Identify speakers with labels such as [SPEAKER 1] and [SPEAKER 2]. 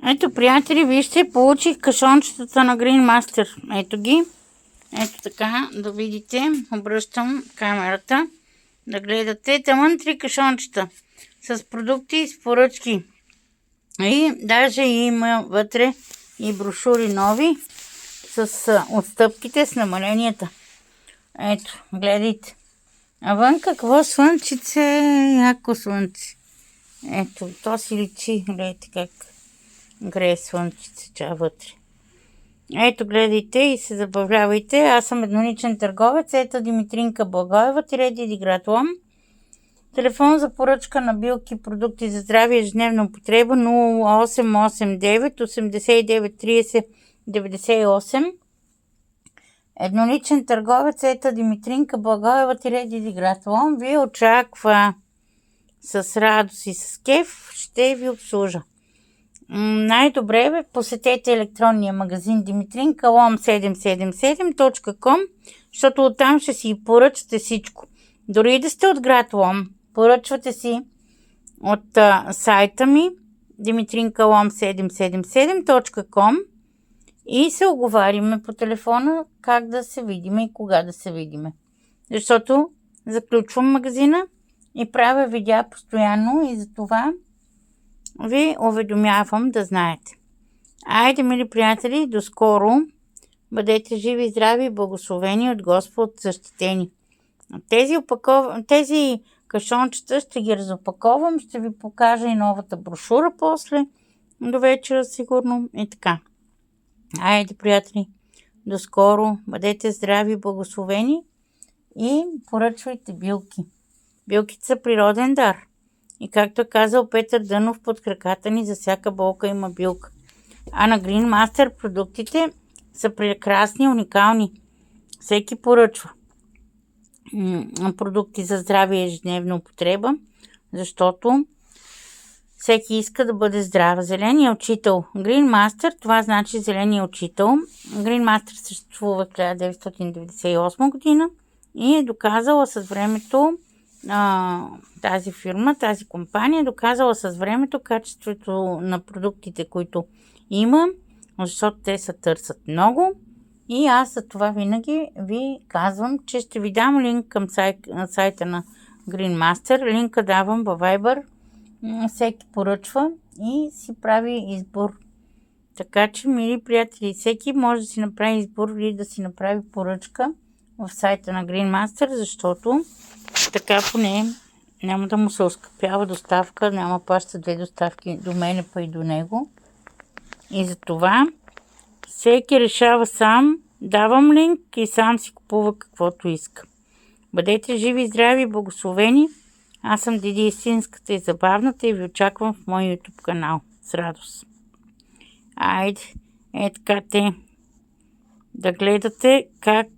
[SPEAKER 1] Ето, приятели, вижте, получих кашончетата на Green Master. Ето ги. Ето така, да видите. Обръщам камерата. Да гледате. Тъмън 3 кашончета с продукти и с поръчки. И даже има вътре и брошури нови с отстъпките, с намаленията. Ето, гледайте. А вън какво слънчице, яко слънце. Ето, то си личи, гледайте как грее слънчице ча вътре. Ето, гледайте и се забавлявайте. Аз съм едноличен търговец. Ето Димитринка Благоева, Диди град Лом. Телефон за поръчка на билки, продукти за здраве и ежедневна употреба 0889 89 30 98. Едноличен търговец ета Димитринка Благоева, Диди град Лом ви очаква с радост и с кеф. Ще ви обслужа. Най-добре бе, посетете електронния магазин dimitrinkалом777.com, защото оттам ще си поръчате всичко. Дори да сте от град Лом, поръчвате си от сайта ми dimitrinkалом777.com и се оговариме по телефона как да се видиме и кога да се видиме. Защото заключвам магазина и правя видеа постоянно и за това ви уведомявам да знаете. Айде, мили приятели, до скоро. Бъдете живи, здрави и благословени от Господ, защитени. Тези кашончета ще ги разопаковам, ще ви покажа и новата брошура после, до вечера сигурно и така. Айде, приятели, до скоро. Бъдете здрави и благословени и поръчвайте билки. Билките са природен дар. И както е казал Петър Дънов, под краката ни за всяка болка има билка. А на Green Master продуктите са прекрасни, уникални. Всеки поръчва продукти за здраве и ежедневна употреба, защото всеки иска да бъде здрав. Зеления учител. Green Master, това значи зеления учител. Green Master съществува в 1998 година и е доказала с времето тази фирма, тази компания е доказала с времето качеството на продуктите, които има, защото те се търсят много. И аз за това винаги ви казвам, че ще ви дам линк към сайта на Green Master. Линка давам във Viber. Всеки поръчва и си прави избор. Така че, мили приятели, всеки може да си направи избор или да си направи поръчка в сайта на Green Master, защото така поне няма да му се оскъпява доставка, няма плаща 2 доставки до мене, па и до него. И за това всеки решава сам, давам линк и сам си купува каквото иска. Бъдете живи, здрави и благословени. Аз съм Диди истинската и забавната и ви очаквам в мой YouTube канал. С радост. Айде, така те да гледате как